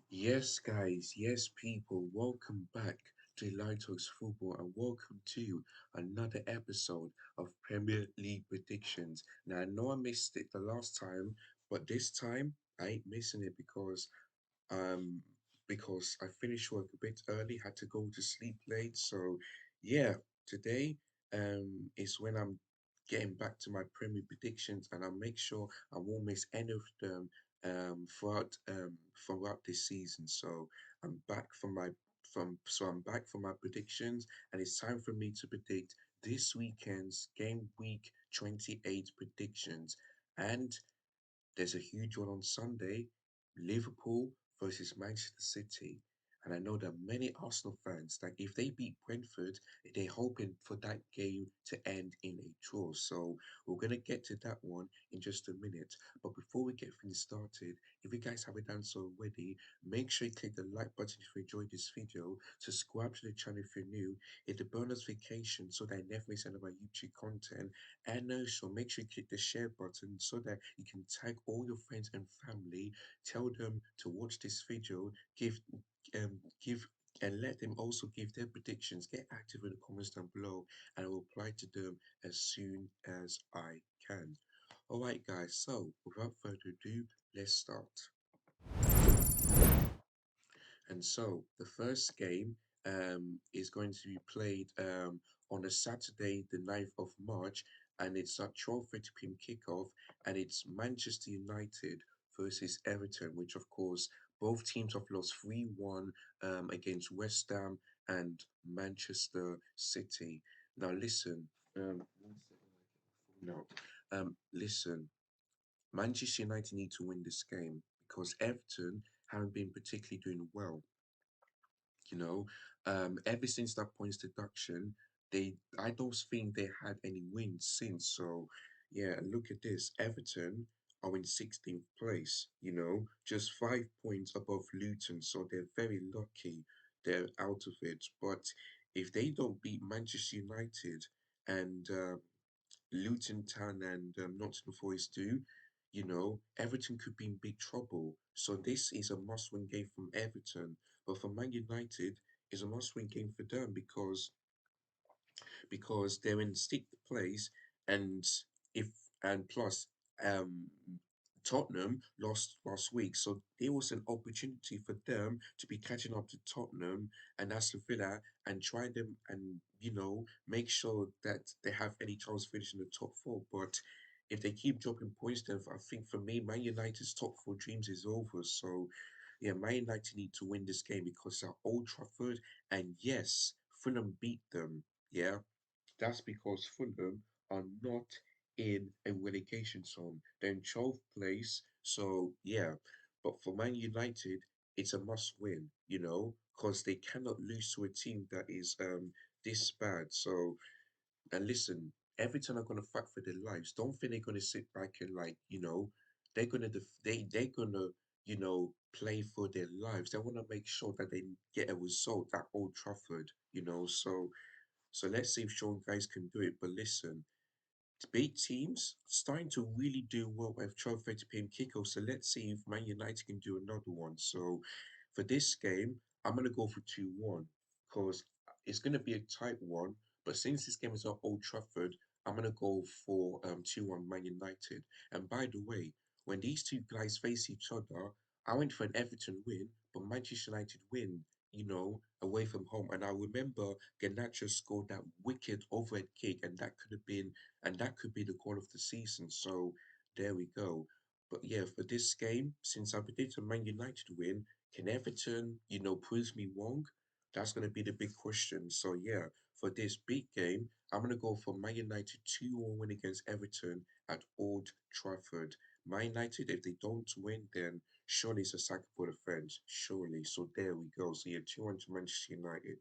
Yes, guys, yes, people, welcome back to Lighthouse's Football and welcome to another episode of Premier League predictions. Now, I know I missed it the last time, but this time I ain't missing it um because I finished work a bit early, had to go to sleep late. So yeah, today is when I'm getting back to my Premier predictions and I'll make sure I won't miss any of them throughout this season. So I'm back from my I'm back for my predictions and it's time for me to predict this weekend's game week 28 predictions. And there's a huge one on Sunday, Liverpool versus Manchester City. And I know that many Arsenal fans, that if they beat Brentford, they're hoping for that game to end in a draw. So we're going to get to that one in just a minute. But before we get things started, if you guys haven't done so already, make sure you click the like button if you enjoyed this video, subscribe to the channel if you're new, hit the bonus notification so that you never miss any of my YouTube content, and also make sure you click the share button so that you can tag all your friends and family, tell them to watch this video, give and let them also give their predictions. Get active in the comments down below and I will reply to them as soon as I can. Alright guys, so without further ado, let's start. And so the first game is going to be played on a Saturday, the 9th of March, and it's at 12:30 p.m. kickoff, and it's Manchester United versus Everton, which of course both teams have lost 3-1 against West Ham and Manchester City. Now listen, one second, I get my phone out. Listen, Manchester United need to win this game because Everton haven't been particularly doing well. You know, ever since that points deduction, I don't think they had any wins since. So yeah, look at this. Everton are in 16th place, just 5 points above Luton, so they're very lucky they're out of it. But if they don't beat Manchester United and Luton Town and Nottingham Forest do, Everton could be in big trouble. So this is a must-win game from Everton. But for Man United, it's a must-win game for them because they're in sixth place, and if and plus um Tottenham lost last week, so there was an opportunity for them to be catching up to Tottenham and Aston Villa and try them and make sure that they have any chance of finishing the top four. But if they keep dropping points, then I think for me, Man United's top four dreams is over. So yeah, Man United need to win this game because they're Old Trafford, and yes, Fulham beat them. Yeah, that's because Fulham are not in a relegation zone. They're in 12th place. So, yeah. But for Man United, it's a must win, because they cannot lose to a team that is this bad. So, and listen, Everton are gonna fight for their lives. Don't think they're gonna sit back and they're gonna they're gonna play for their lives. They want to make sure that they get a result at Old Trafford. So let's see if Sean guys can do it. But listen, big teams starting to really do well with 12:30 p.m. kickoff. So let's see if Man United can do another one. So for this game, I'm gonna go for 2-1 because it's gonna be a tight one. But since this game is at Old Trafford, I'm gonna go for 2-1 Man United. And by the way, when these two guys face each other, I went for an Everton win, but Manchester United win, away from home. And I remember Garnacho scored that wicked overhead kick, and that could be the goal of the season. So there we go. But yeah, for this game, since I predicted Man United win, can Everton, prove me wrong? That's going to be the big question. So yeah, for this big game, I'm going to go for Man United 2-1 win against Everton at Old Trafford. Man United, if they don't win, then surely it's a sack for the French. Surely. So there we go. So yeah, 2-1 to Manchester United.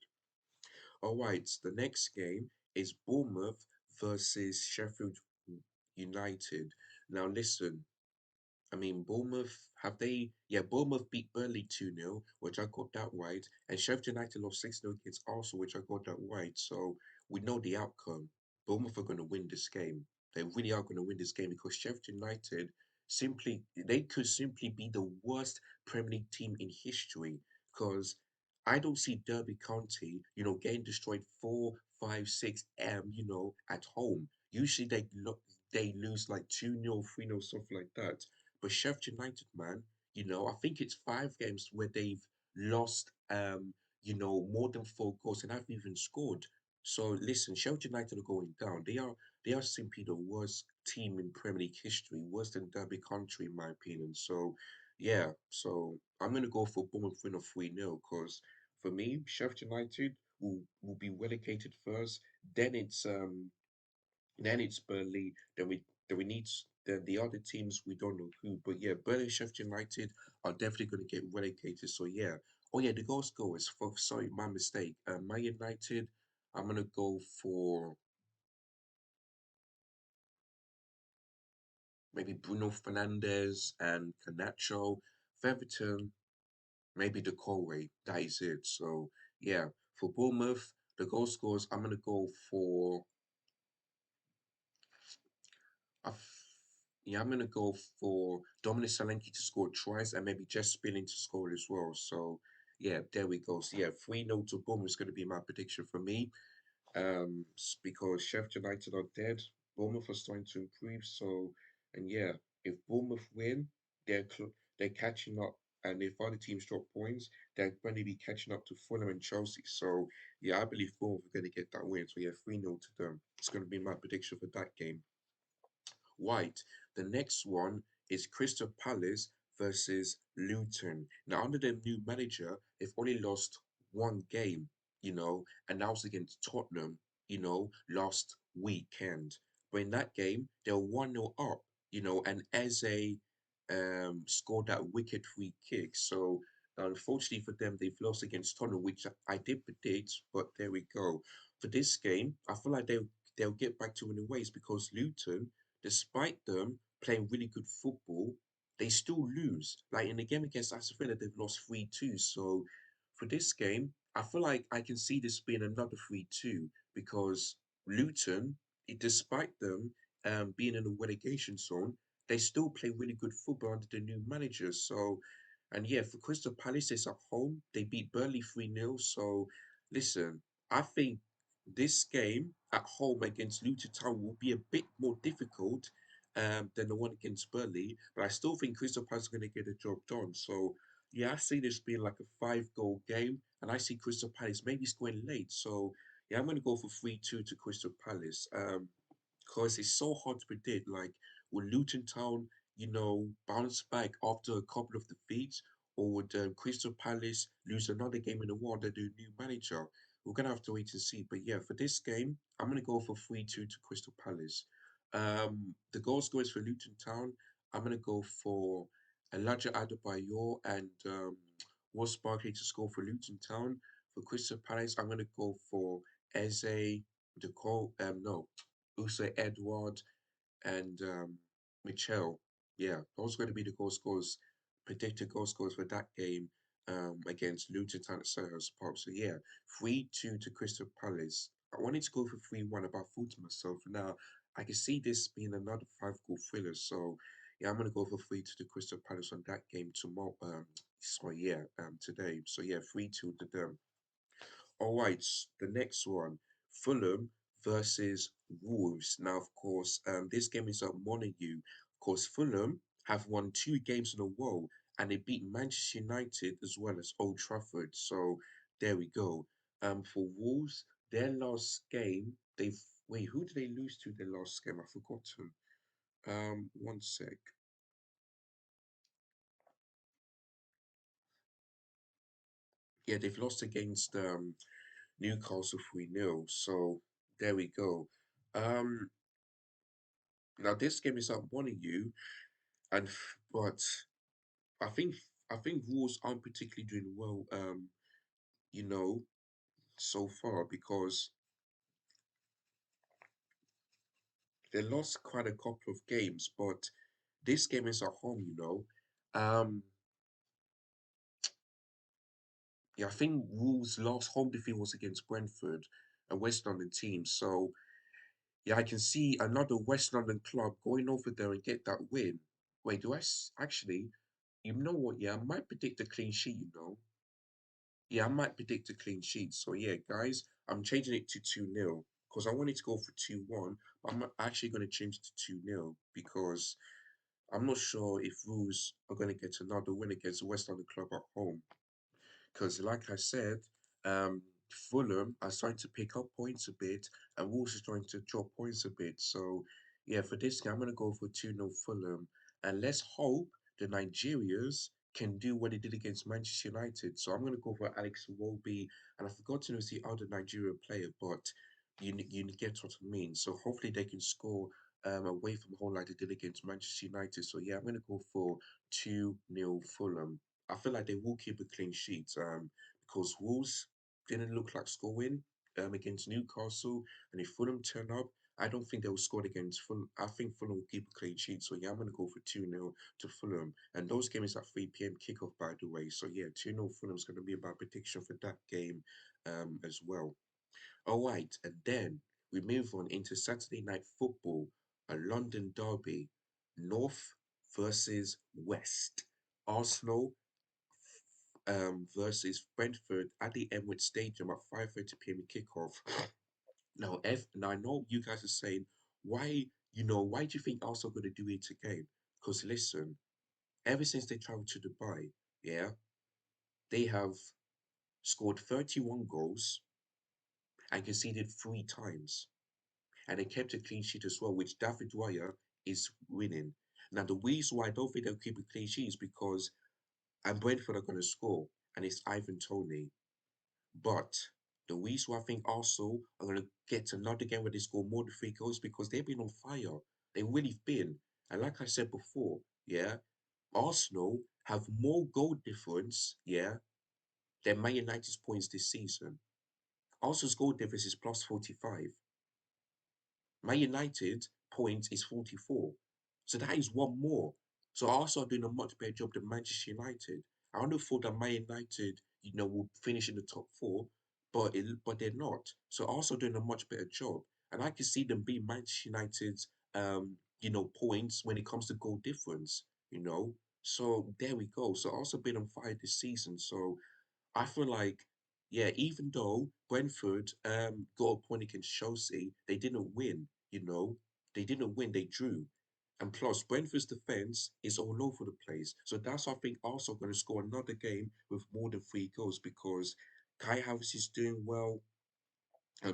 All right, the next game is Bournemouth versus Sheffield United. Now, listen, I mean, Bournemouth, have they? Yeah, Bournemouth beat Burnley 2-0, which I got that right. And Sheffield United lost 6-0 against Arsenal, which I got that right. So we know the outcome. Bournemouth are going to win this game. They really are going to win this game because Sheffield United, simply they could simply be the worst Premier League team in history because I don't see Derby County, getting destroyed 4-5-6 at home. Usually they lose like 2-0, 3-0, something like that. But Sheffield United, man, I think it's 5 games where they've lost more than 4 goals and haven't even scored. So listen, Sheffield United are going down. They are simply the worst team in Premier League history, worse than Derby County, in my opinion. So, yeah, so I'm gonna go for Bournemouth win of 3-0 because for me, Sheffield United will be relegated first. Then it's Burnley. Then we need the other teams we don't know who, but yeah, Burnley and Sheffield United are definitely gonna get relegated. So yeah. Oh yeah, the goal scorers. Sorry, my mistake. Man United. I'm gonna go for maybe Bruno Fernandes and Canacho. Everton, maybe the Colway. That is it. So yeah, for Bournemouth, the goal scorers, I'm gonna go for I f- yeah, I'm gonna go for Dominic Solanke to score twice and maybe Jess Spilling to score as well. So yeah, there we go. So yeah, 3-0 to Bournemouth is gonna be my prediction for me. Because Sheffield United are dead. Bournemouth are starting to improve. So, and yeah, if Bournemouth win, they're catching up, and if other teams drop points, they're going to be catching up to Fulham and Chelsea. So, yeah, I believe Bournemouth are going to get that win. So, yeah, 3-0 to them. It's going to be my prediction for that game. White. The next one is Crystal Palace versus Luton. Now, under their new manager, they've only lost one game, and that was against Tottenham, last weekend. But in that game, they were 1-0 up, and Eze scored that wicked free kick. So, unfortunately for them, they've lost against Tottenham, which I did predict, but there we go. For this game, I feel like they'll get back to winning ways because Luton, despite them playing really good football, they still lose. Like in the game against Aston Villa, they've lost 3-2. So for this game, I feel like I can see this being another 3-2 because Luton, despite them being in the relegation zone, they still play really good football under the new manager. So, and yeah, for Crystal Palace, it's at home. They beat Burnley 3-0. So, listen, I think this game at home against Luton Town will be a bit more difficult than the one against Burnley, but I still think Crystal Palace are going to get the job done. So, yeah, I see this being like a 5-goal game, and I see Crystal Palace maybe scoring late. So, yeah, I'm going to go for 3-2 to Crystal Palace. Because it's so hard to predict. Like, will Luton Town, bounce back after a couple of defeats, or would Crystal Palace lose another game in a row under the new manager? We're gonna have to wait and see. But yeah, for this game, I'm gonna go for 3-2 to Crystal Palace. The goal scorers for Luton Town, I'm gonna go for Elijah Adebayor and Ross Barkley to score for Luton Town. For Crystal Palace, I'm gonna go for Eze, no, Usa Edward and Michelle. Yeah, those are going to be the goal scorers, predicted goal scorers for that game against Luton Town at Selhurst Park. So yeah, 3-2 to Crystal Palace. I wanted to go for 3-1, but I thought to myself, now I can see this being another 5-goal thriller. So yeah, I'm gonna go for 3-2 to Crystal Palace on that game tomorrow. Today. So yeah, 3-2 to them. All right, the next one, Fulham versus Wolves. Now, of course, this game is at Montague. Of course, Fulham have won 2 games in a row, and they beat Manchester United as well as Old Trafford. So there we go. For Wolves, their last game, they've wait, who did they lose to their last game? I've forgotten. One sec. Yeah, they've lost against Newcastle 3-0. So there we go. Um, Now this game is up one of you, but I think I think Wolves aren't particularly doing well, you know, so far because they lost quite a couple of games, but this game is at home. Um, yeah, I think Wolves' last home defeat was against Brentford, a West London team. So yeah, I can see another West London club going over there and get that win. Wait, actually? You know what? Yeah, I might predict a clean sheet. Yeah, I might predict a clean sheet. So yeah, guys, I'm changing it to 2-0 because I wanted to go for 2-1, but I'm actually going to change it to 2-0 because I'm not sure if Wolves are going to get another win against the West London club at home. Because, like I said, um, Fulham are starting to pick up points a bit, and Wolves are starting to drop points a bit. So, yeah, for this game, I'm going to go for 2-0 Fulham. And let's hope the Nigerians can do what they did against Manchester United. So, I'm going to go for Alex Iwobi. And I've forgotten who's the other Nigerian player, but you get what I mean. So, hopefully, they can score away from home like they did against Manchester United. So, yeah, I'm going to go for 2-0 Fulham. I feel like they will keep a clean sheet because Wolves didn't look like scoring against Newcastle. And if Fulham turn up, I don't think they will score against Fulham. I think Fulham will keep a clean sheet. So, yeah, I'm going to go for 2-0 to Fulham. And those games at 3 p.m. kickoff, by the way. So, yeah, 2-0 Fulham is going to be my prediction for that game as well. All right. And then we move on into Saturday night football, a London derby, North versus West. Arsenal versus Brentford at the Emirates Stadium at 5:30 p.m. kickoff. Now I know you guys are saying, why do you think Arsenal going to do it again? Because listen, ever since they traveled to Dubai, yeah, they have scored 31 goals and conceded 3 times. And they kept a clean sheet as well, which David Dwyer is winning. Now, the reason why I don't think they'll keep a clean sheet is because and Brentford are going to score, and it's Ivan Toney. But the reason why I think Arsenal are going to get another game where they score more than 3 goals because they've been on fire. They really been. And like I said before, yeah, Arsenal have more goal difference, yeah, than Man United's points this season. Arsenal's goal difference is plus 45. Man United points is 44. So that is one more. So Arsenal are doing a much better job than Manchester United. I would have thought that Man United, will finish in the top four, but they're not. So Arsenal doing a much better job. And I can see them beat Manchester United's points when it comes to goal difference. So there we go. So Arsenal been on fire this season. So I feel like, yeah, even though Brentford got a point against Chelsea, they didn't win, They didn't win, they drew. And plus, Brentford's defense is all over the place. So that's why I think Arsenal going to score another game with more than 3 goals because Kai Havertz is doing well.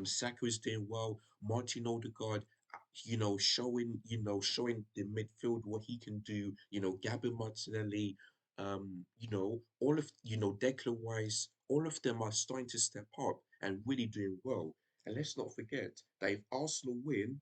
Saka is doing well. Martin Odegaard, showing the midfield what he can do. Gabby Martinelli, all of Declan Rice, all of them are starting to step up and really doing well. And let's not forget that if Arsenal win,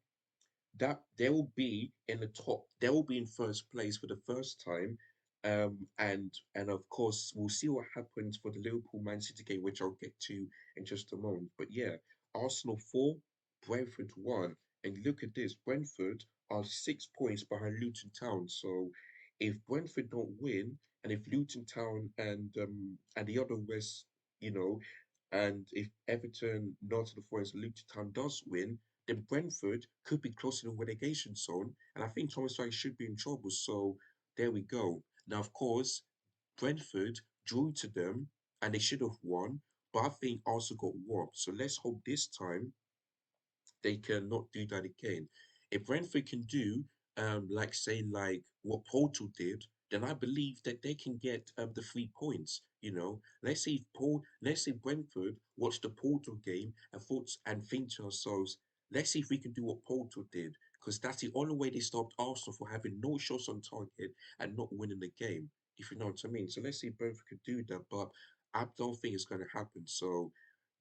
that they will be in the top. They will be in first place for the first time. And of course, we'll see what happens for the Liverpool Man City game, which I'll get to in just a moment. But yeah, Arsenal 4, Brentford 1. And look at this, Brentford are 6 points behind Luton Town. So if Brentford don't win, and if Luton Town and the other West, you know, and if Everton, Nottingham Forest, and Luton Town does win, then Brentford could be close to the relegation zone, and I think Thomas Frank should be in trouble. So there we go. Now, of course, Brentford drew to them, and they should have won, but I think also got robbed. So let's hope this time they cannot do that again. If Brentford can do, like what Porto did, then I believe that they can get the 3 points. Let's say Brentford watch the Porto game and think to ourselves, let's see if we can do what Porto did, because that's the only way they stopped Arsenal for having no shots on target and not winning the game. If you know what I mean. So let's see if Brentford could do that, but I don't think it's going to happen. So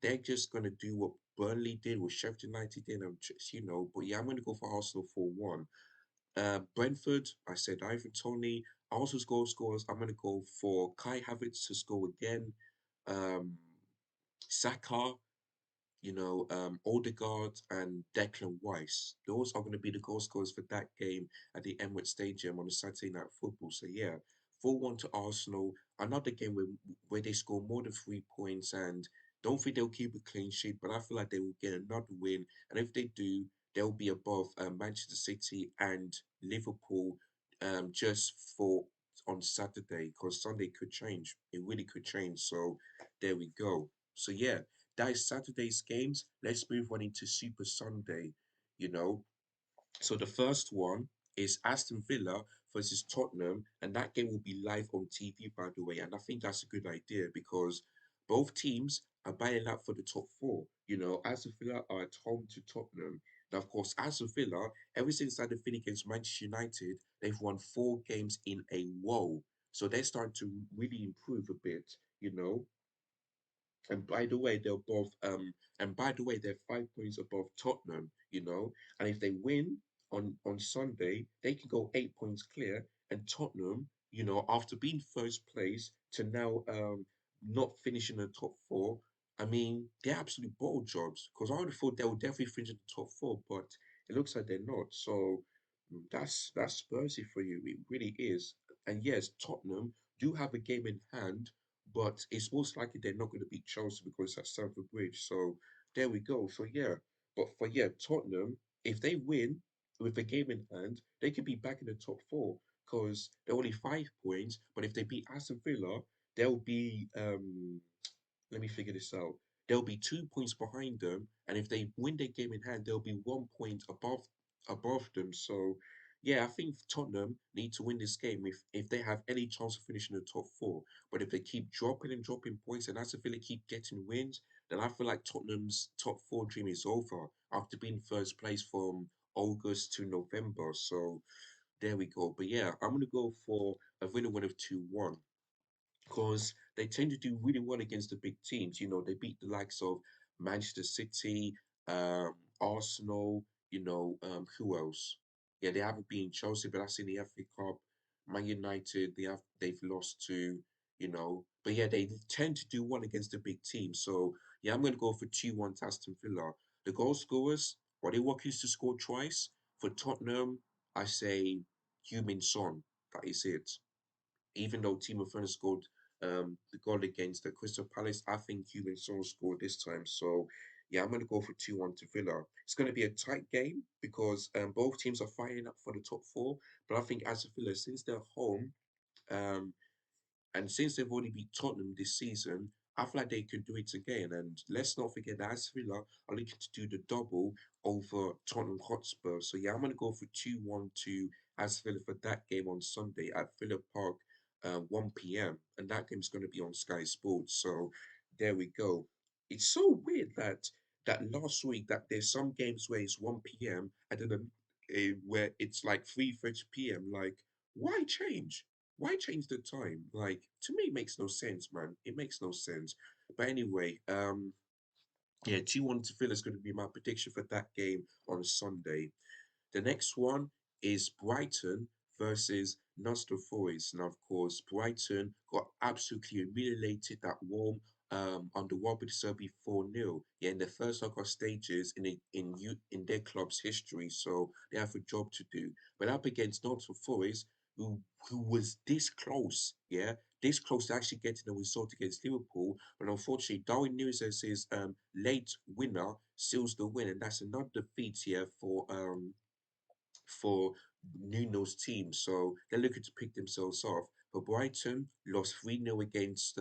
they're just gonna do what Burnley did, what Sheffield United did, and But yeah, I'm gonna go for Arsenal 4-1. Brentford, I said Ivan Toney. Arsenal's goal scorers, I'm gonna go for Kai Havertz to score again. Um, Saka, Odegaard and Declan Rice. Those are going to be the goal scorers for that game at the Emirates Stadium on the Saturday night football. So yeah, 4-1 to Arsenal. Another game where they score more than 3 points and don't think they'll keep a clean sheet, but I feel like they will get another win. And if they do, they'll be above Manchester City and Liverpool just for on Saturday because Sunday could change. It really could change. So there we go. So yeah, that is Saturday's games. Let's move on into Super Sunday. You know, so the first one is Aston Villa versus Tottenham, and that game will be live on TV, by the way. And I think that's a good idea because both teams are battling out for the top four. Aston Villa are at home to Tottenham. Now, of course, Aston Villa, ever since that defeat against Manchester United, they've won 4 games in a row. So they're starting to really improve a bit, you know. And by the way, they're 5 points above Tottenham, And if they win on Sunday, they can go 8 points clear. And Tottenham, after being first place to now not finishing the top four, I mean, they're absolute bottle jobs. Because I would have thought they would definitely finish in the top four, but it looks like they're not. So that's Spursy for you. It really is. And yes, Tottenham do have a game in hand, but it's most likely they're not going to beat Chelsea because it's at Stamford Bridge. So there we go. So yeah, but for Tottenham, if they win with a game in hand, they could be back in the top four because they're only 5 points. But if they beat Aston Villa, they'll be let me figure this out. They'll be 2 points behind them, and if they win their game in hand, they'll be 1 point above them. So, yeah, I think Tottenham need to win this game if they have any chance of finishing the top four. But if they keep dropping and dropping points, and as if they keep getting wins, then I feel like Tottenham's top four dream is over after being first place from August to November. So there we go. But yeah, I'm gonna go for a winner win of 2-1 because they tend to do really well against the big teams. They beat the likes of Manchester City, Arsenal, who else? Yeah, they haven't beaten Chelsea, but that's in the FA Cup. Man United, they've lost to, but yeah, they tend to do well against the big teams. So yeah, I'm gonna go for 2-1 to Aston Villa. The goal scorers, are they working to score twice? For Tottenham, I say Heung-min Son. That is it. Even though Timo Werner scored the goal against the Crystal Palace, I think Heung-min Son scored this time. So yeah, I'm going to go for 2-1 to Villa. It's going to be a tight game because both teams are fighting up for the top four. But I think as a Villa, since they're home, um, and since they've already beat Tottenham this season, I feel like they could do it again. And let's not forget that Aston Villa are looking to do the double over Tottenham Hotspur. So yeah, I'm gonna go for 2-1 to Aston Villa for that game on Sunday at Villa Park, 1 p.m. And that game's gonna be on Sky Sports. So there we go. It's so weird that last week that there's some games where it's 1 p.m. and then where it's like 3:30 p.m. Like, why change? Why change the time? Like, to me, it makes no sense, man. It makes no sense. But anyway, yeah, 2-1 to Villa is going to be my prediction for that game on Sunday. The next one is Brighton versus Nottingham Forest. Now, of course, Brighton got absolutely humiliated at Rome under Robert Serbi 4-0. Yeah, in the first knockout stages in their club's history, so they have a job to do. But up against Nottingham Forest, who who was this close, yeah, this close to actually getting a result against Liverpool, but unfortunately, Darwin Núñez's late winner seals the win, and that's another defeat here for Nuno's team. So they're looking to pick themselves off. But Brighton lost 3-0 against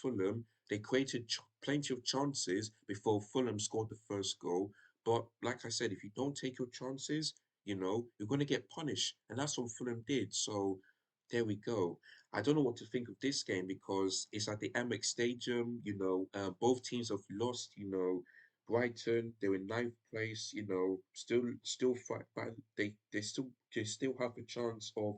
Fulham. They created plenty of chances before Fulham scored the first goal. But like I said, if you don't take your chances, you're going to get punished. And that's what Fulham did. So there we go. I don't know what to think of this game because it's at the Amex Stadium. Both teams have lost. Brighton, they're in ninth place. Still fight, but they still have a chance of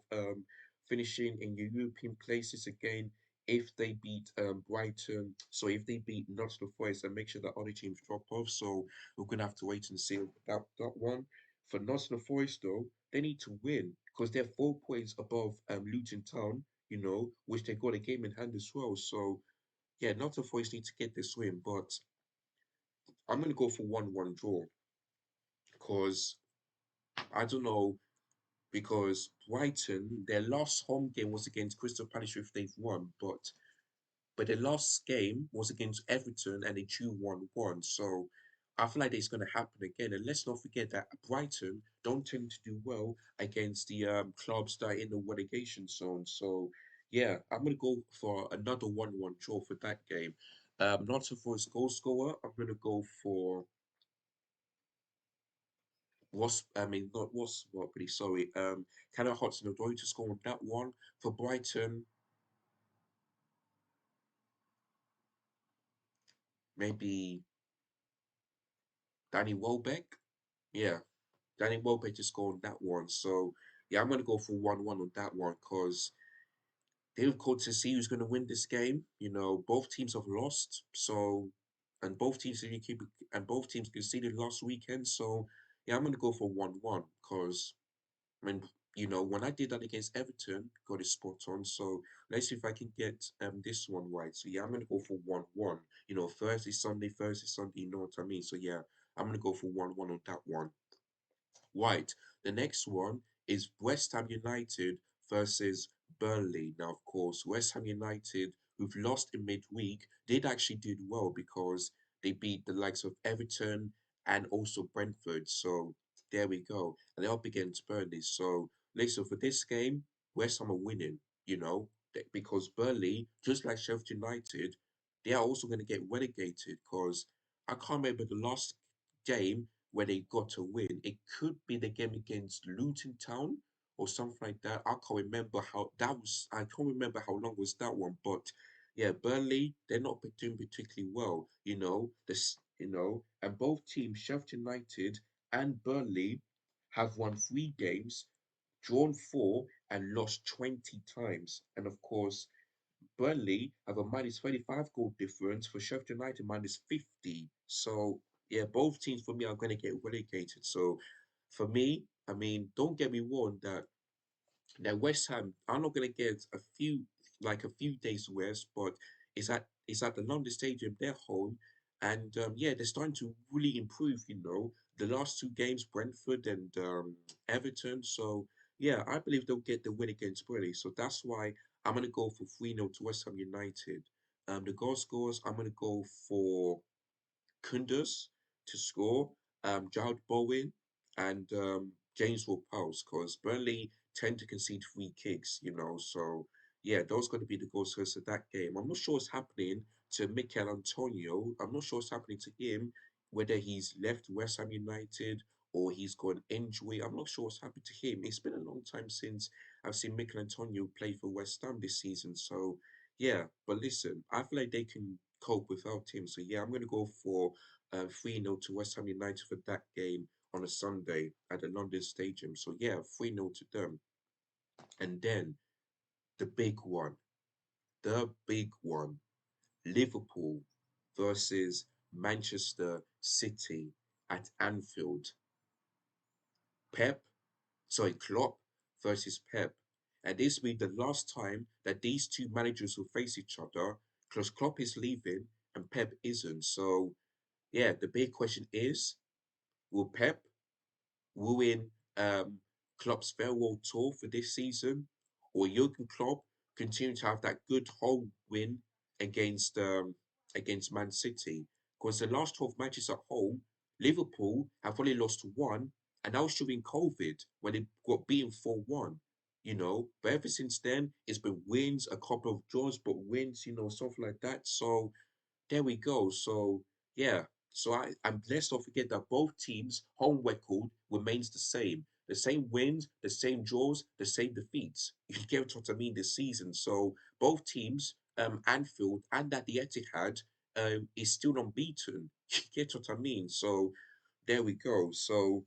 finishing in European places again if they beat Brighton. So if they beat Nottingham Forest and make sure that other teams drop off. So we're gonna have to wait and see that one. For Nottingham Forest though, they need to win because they're 4 points above Luton Town, which they got a game in hand as well. So yeah, Nottingham Forest need to get this win, but I'm gonna go for 1-1 draw because I don't know because Brighton, their last home game was against Crystal Palace if they've won, but their last game was against Everton and they drew 1-1. So I feel like it's going to happen again. And let's not forget that Brighton don't tend to do well against the clubs that are in the relegation zone. So, yeah, I'm going to go for another 1-1 draw for that game. Not so for his goal scorer, I'm going to go for I mean, not what, really, sorry. Callum Hudson-Odoi to score on that one. For Brighton, maybe Danny Welbeck. Yeah, Danny Welbeck to score on that one. So, yeah, I'm going to go for 1-1 on that one because difficult to see who's going to win this game. You know, both teams have lost, so and both teams really keep and both teams conceded last weekend. So yeah, I'm going to go for 1-1 because I mean, you know, when I did that against Everton, got it spot on. So let's see if I can get this one right. So yeah, I'm going to go for 1-1. You know, Thursday, Sunday. You know what I mean? So yeah, I'm going to go for 1-1 on that one. Right. The next one is West Ham United versus Burnley. Now, of course, West Ham United, who've lost in midweek, did actually do well because they beat the likes of Everton and also Brentford. So there we go. And they're up against Burnley. So listen, for this game, West Ham are winning, you know, because Burnley, just like Sheffield United, they are also going to get relegated because I can't remember the last game where they got a win. It could be the game against Luton Town or something like that. I can't remember how that was. I can't remember how long was that one. But yeah, Burnley, they're not doing particularly well. And both teams, Sheffield United and Burnley, have won 3 games, drawn 4, and lost 20 times. And of course, Burnley have a minus 35 goal difference for Sheffield United minus 50. So, yeah, both teams for me are going to get relegated. So, for me, I mean, don't get me wrong that West Ham are not going to get a few days rest, but it's at the London Stadium, their home, and yeah, they're starting to really improve. You know, the last 2 games, Brentford and Everton. So yeah, I believe they'll get the win against Burnley. So that's why I'm gonna go for 3-0 to West Ham United. The goal scorers, I'm gonna go for Kundus to score, Jared Bowen, and James Ward-Prowse, because Burnley tend to concede free kicks, you know. So yeah, those going to be the goal scorers of that game. I'm not sure what's happening to Mikel Antonio. I'm not sure what's happening to him, whether he's left West Ham United or he's got an injury. I'm not sure what's happened to him. It's been a long time since I've seen Mikel Antonio play for West Ham this season. So yeah, but listen, I feel like they can cope without him. So yeah, I'm going to go for 3-0 to West Ham United for that game on a Sunday at the London Stadium. So yeah, 3-0 to them. And then the big one, the big one, Liverpool versus Manchester City at Anfield. Pep, sorry, Klopp versus Pep. And this will be the last time that these two managers will face each other because Klopp is leaving and Pep isn't. So yeah, the big question is, will Pep ruin Klopp's farewell tour for this season, or Jurgen Klopp continue to have that good home win against Man City? Because the last 12 matches at home, Liverpool have only lost one, and that was during COVID when they got beaten 4-1. You know, but ever since then, it's been wins, a couple of draws, but wins, you know, stuff like that. So there we go. So yeah. And let's not forget that both teams' home record remains the same. The same wins, the same draws, the same defeats. You get what I mean this season. So both teams, Anfield and at the Etihad, is still unbeaten. You get what I mean? So there we go. So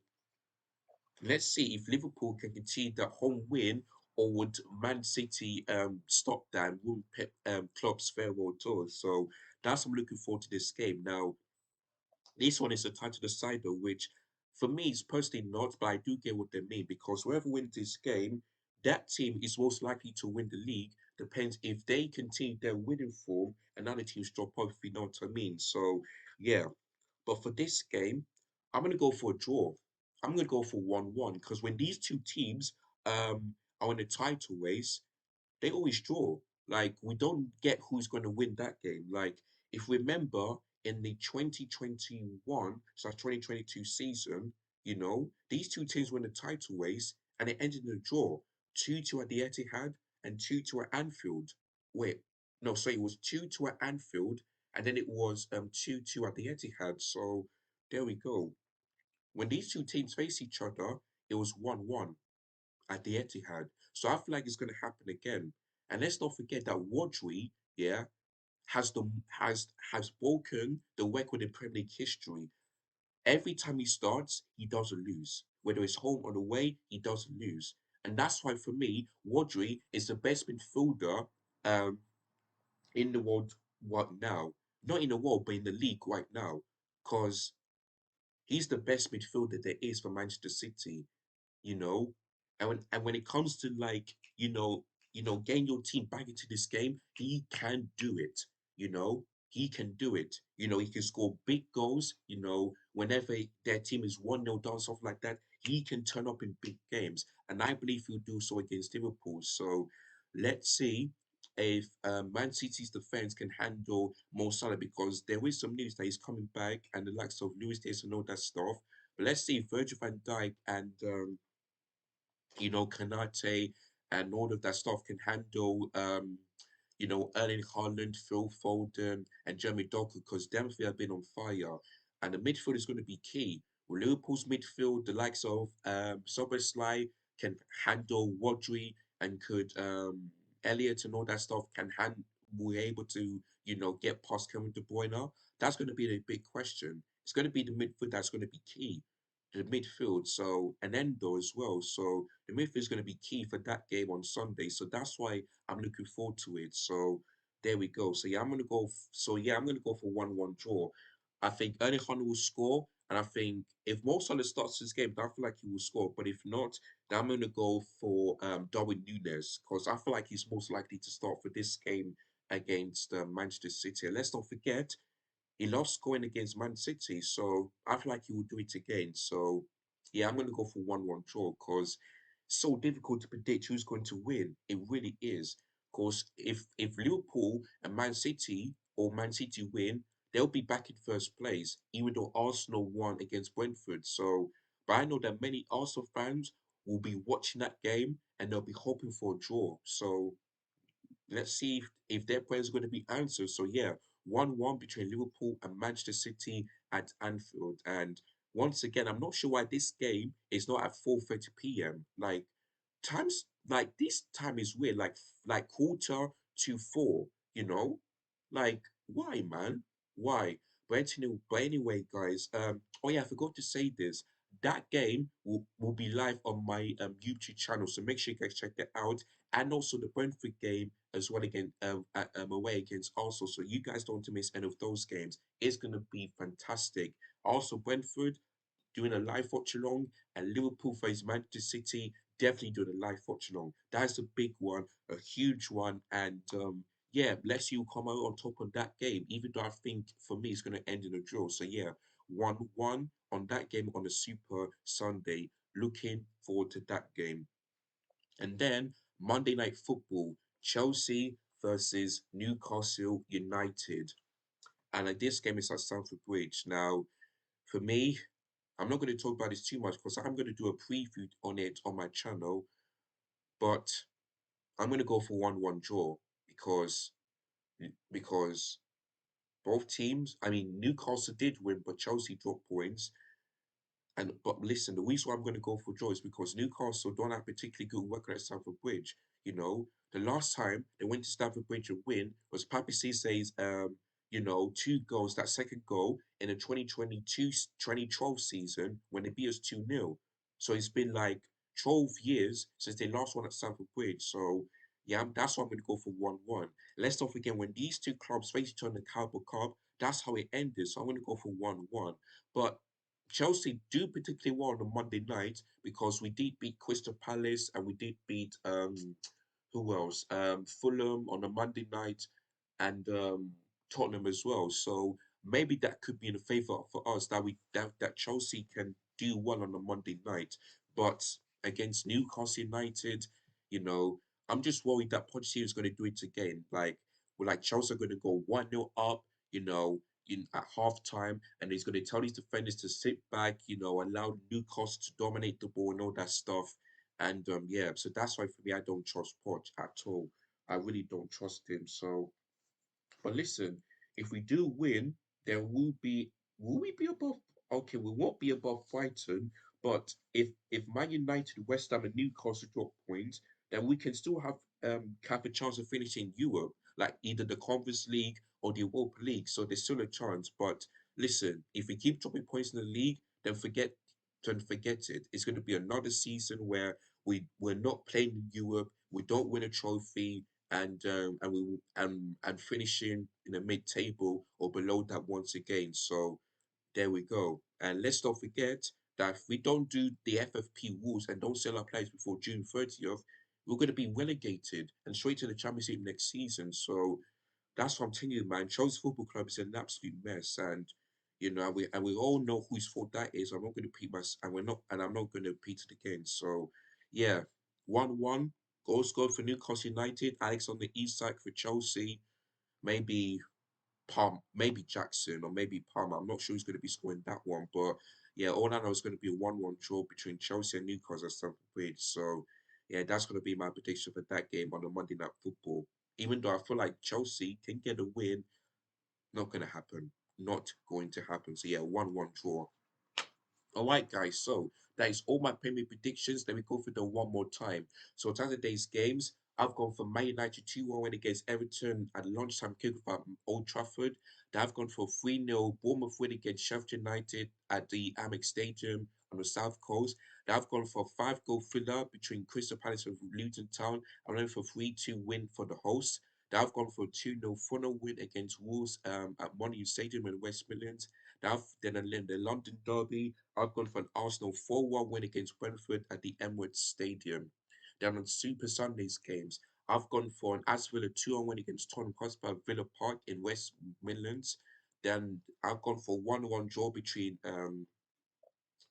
let's see if Liverpool can continue that home win, or would Man City stop that and ruin Klopp's farewell tour. So that's I'm looking forward to this game. Now, this one is a title decider, which for me is personally not, but I do get what they mean because whoever wins this game, that team is most likely to win the league. Depends if they continue their winning form and other teams drop off, if you know what I mean. So, yeah. But for this game, I'm going to go for a draw. I'm going to go for 1-1 because when these two teams are in a title race, they always draw. Like we don't get who's going to win that game. Like if we remember in the 2021/2022 season, these two teams were in the title race and it ended in a draw. 2-2 at the Etihad and 2-2 at Anfield. Wait, no, sorry, it was 2-2 at Anfield and then it was 2-2 at the Etihad. So there we go. When these two teams face each other, it was 1-1 at the Etihad. So I feel like it's going to happen again. And let's not forget that Rodri, yeah, has broken the record in Premier League history. Every time he starts, he doesn't lose. Whether it's home or away, he doesn't lose. And that's why for me, Rodri is the best midfielder um, in the world right now. Not in the world, but in the league right now. Because he's the best midfielder there is for Manchester City, you know. And when it comes to like, getting your team back into this game, he can do it, you know. He can do it. He can score big goals, whenever their team is 1-0 down, stuff like that. He can turn up in big games. And I believe he'll do so against Liverpool. So let's see if Man City's defense can handle Mo Salah because there is some news that he's coming back and the likes of Luis Diaz and all that stuff. But let's see if Virgil van Dijk and Kanate and all of that stuff can handle, Erling Haaland, Phil Foden, and Jeremy Doku because them three have been on fire. And the midfield is going to be key. With Liverpool's midfield, the likes of Szoboszlai can handle Rodri and could Elliot and all that stuff can we're able to, get past Kevin De Bruyne. That's going to be the big question. It's going to be the midfield that's going to be key the midfield, so and Endo as well. So the midfield is going to be key for that game on Sunday. So that's why I'm looking forward to it. So there we go. So yeah, I'm gonna go. So yeah, I'm gonna go for 1-1 draw. I think Erling Haaland will score, and I think if Mo Salah starts this game, then I feel like he will score. But if not, then I'm gonna go for Darwin Núñez because I feel like he's most likely to start for this game against Manchester City. And let's not forget, he loves scoring against Man City, so I feel like he will do it again. So, yeah, I'm going to go for 1-1 draw because it's so difficult to predict who's going to win. It really is. Because if Liverpool and Man City or Man City win, they'll be back in first place, even though Arsenal won against Brentford. So, but I know that many Arsenal fans will be watching that game and they'll be hoping for a draw. So, let's see if their prayers are going to be answered. So yeah, 1-1 between Liverpool and Manchester City at Anfield. And once again, I'm not sure why this game is not at 4:30 p.m. Times like this time is weird, like quarter to four, you know? Like, why, man? Why? But anyway, guys, oh yeah, I forgot to say this. That game will be live on my YouTube channel, so make sure you guys check that out. And also the Brentford game as well again away against Arsenal. So you guys don't want to miss any of those games. It's gonna be fantastic. Also, Brentford doing a live watch along, and Liverpool versus Manchester City definitely doing a live watch along. That's a big one, a huge one, and yeah, bless you come out on top of that game. Even though I think for me it's going to end in a draw. So yeah, 1-1 on that game on a Super Sunday. Looking forward to that game. And then Monday Night Football, Chelsea versus Newcastle United. And this game is at Stamford Bridge. Now, for me, I'm not going to talk about this too much because I'm going to do a preview on it on my channel, but I'm going to go for 1-1 draw because because both teams, I mean Newcastle did win, but Chelsea dropped points. And but listen, the reason why I'm going to go for draw is because Newcastle don't have particularly good record at Stamford Bridge. The last time they went to Stamford Bridge and win was Papi Cisse's 2 goals, that second goal in the 2022-2012 season when they beat us 2-0. So it's been like 12 years since they last won at Stamford Bridge. So yeah, that's why I'm going to go for 1-1. Let's not forget when these two clubs faced each other in the Carabao Cup, that's how it ended. So I'm going to go for 1-1. But Chelsea do particularly well on a Monday night because we did beat Crystal Palace and we did beat who else? Fulham on a Monday night and Tottenham as well. So maybe that could be in favour for us that Chelsea can do well on a Monday night. But against Newcastle United, you know, I'm just worried that Pochettino is going to do it again. Like Chelsea are going to go 1-0 up, you know, at halftime, and he's going to tell his defenders to sit back, allow Newcastle to dominate the ball and all that stuff. And yeah, so that's why for me, I don't trust Poch at all. I really don't trust him. So, but listen, if we do win, then will we be above? Okay, we won't be above Brighton, but if Man United, West Ham, and Newcastle drop points, then we can still have a chance of finishing Europe, like either the Conference League or the Europa League. So there's still a chance. But listen, if we keep dropping points in the league, then forget it. It's going to be another season where we're not playing in Europe. We don't win a trophy and finishing in the mid-table or below that once again. So there we go. And let's not forget that if we don't do the FFP rules and don't sell our players before June 30th, we're going to be relegated and straight to the Champions League next season. So that's what I'm telling you, man. Chelsea Football Club is an absolute mess, and we all know whose fault that is. I'm not going to repeat my and we're not and I'm not going to repeat it again. So yeah, 1-1 goal scored for Newcastle United. Alex on the east side for Chelsea. Maybe maybe Jackson or maybe Palmer. I'm not sure who's going to be scoring that one, but yeah, all I know is going to be a 1-1 draw between Chelsea and Newcastle at Stamford Bridge. So yeah, that's going to be my prediction for that game on the Monday Night Football. Even though I feel like Chelsea can get a win, not going to happen. Not going to happen. So yeah, 1-1 draw. All right, guys. So that is all my Premier predictions. Let me go through them one more time. So Saturday's games, I've gone for Man United 2-1 win against Everton at lunchtime kickoff at Old Trafford. Then I've gone for 3-0 Bournemouth win against Sheffield United at the Amex Stadium on the South Coast. Then I've gone for a 5-goal thriller between Crystal Palace and Luton Town. I'm going for 3-2 win for the host. Then I've gone for a 2-0 Fulham win against Wolves at Molineux Stadium in West Midlands. Then the London Derby, I've gone for an Arsenal 4-1 win against Brentford at the Emirates Stadium. Then on Super Sundays games, I've gone for an Aston Villa 2-1 win against Tottenham Hotspur at Villa Park in West Midlands. Then I've gone for 1-1 draw between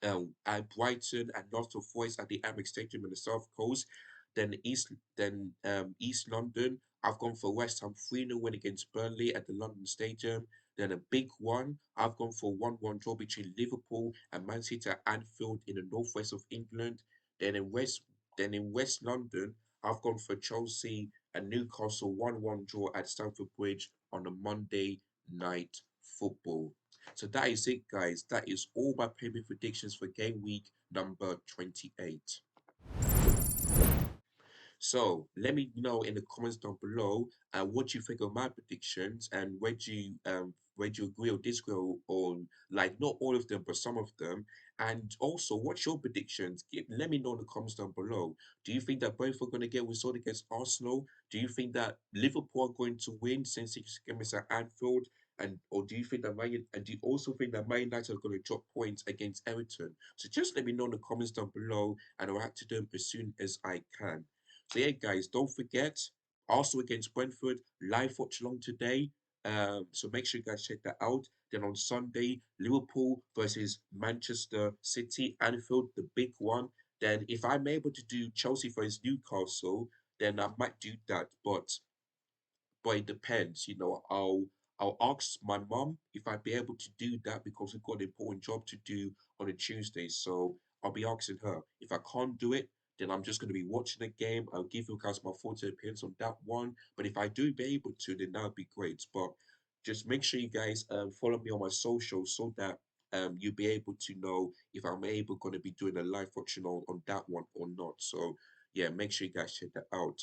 at Brighton and Nottingham Forest at the Amex Stadium in the South Coast. East London. I've gone for West Ham 3-0 win against Burnley at the London Stadium. Then a big one. I've gone for 1-1 draw between Liverpool and Man City at Anfield in the northwest of England. Then in West then in West London, I've gone for Chelsea and Newcastle 1-1 draw at Stamford Bridge on a Monday night football. So that is it, guys. That is all my Premier predictions for game week number 28. So let me know in the comments down below what you think of my predictions and where do you agree or disagree on like not all of them but some of them. And also what's your predictions? Let me know in the comments down below. Do you think that both are going to get result against Arsenal? Do you think that Liverpool are going to win since it's against at Anfield? And or do you think that and do you also think that Man United are going to drop points against Everton? So just let me know in the comments down below and I'll react to them as soon as I can. So yeah, guys, don't forget Arsenal against Brentford live watch along today. So make sure you guys check that out. Then on Sunday, Liverpool versus Manchester City, Anfield, the big one. Then if I'm able to do Chelsea versus Newcastle, then I might do that. But it depends. I'll ask my mum if I'd be able to do that because we've got an important job to do on a Tuesday. So I'll be asking her. If I can't do it, then I'm just going to be watching the game. I'll give you guys my thoughts and opinions on that one. But if I do be able to, then that would be great. But just make sure you guys follow me on my socials so that you'll be able to know if I'm able going to be doing a live watching on that one or not. So yeah, make sure you guys check that out.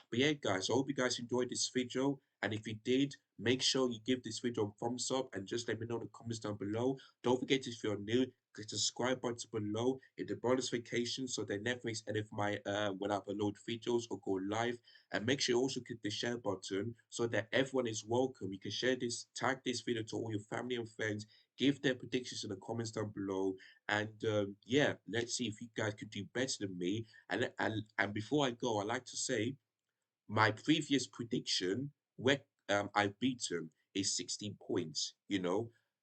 But yeah, guys, I hope you guys enjoyed this video. And if you did, make sure you give this video a thumbs up and just let me know in the comments down below. Don't forget if you're new, click the subscribe button below, hit the notification so they never miss any of my when I upload videos or go live. And make sure you also click the share button so that everyone is welcome. You can share this, tag this video to all your family and friends, give their predictions in the comments down below. And yeah, let's see if you guys could do better than me. And before I go, I like to say my previous prediction, where I've beaten, is 16 points,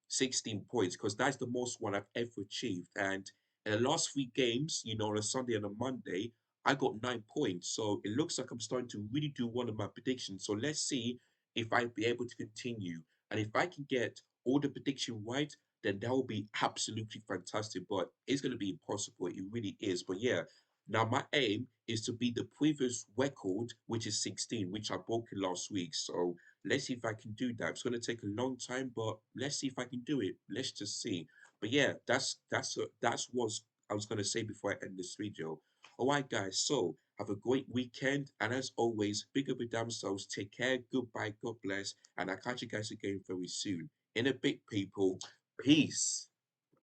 16 points, because that's the most one I've ever achieved. And in the last three games, on a Sunday and a Monday, I got 9 points. So it looks like I'm starting to really do one of my predictions. So let's see if I'll be able to continue. And if I can get all the prediction right, then that will be absolutely fantastic. But it's going to be impossible. It really is. But yeah, now my aim is to beat the previous record, which is 16, which I broke last week. So let's see if I can do that. It's going to take a long time, but let's see if I can do it. Let's just see. But yeah, that's what I was going to say before I end this video. All right, guys. So have a great weekend, and as always, big up your damn selves. Take care. Goodbye. God bless, and I'll catch you guys again very soon. In a bit, people. Peace.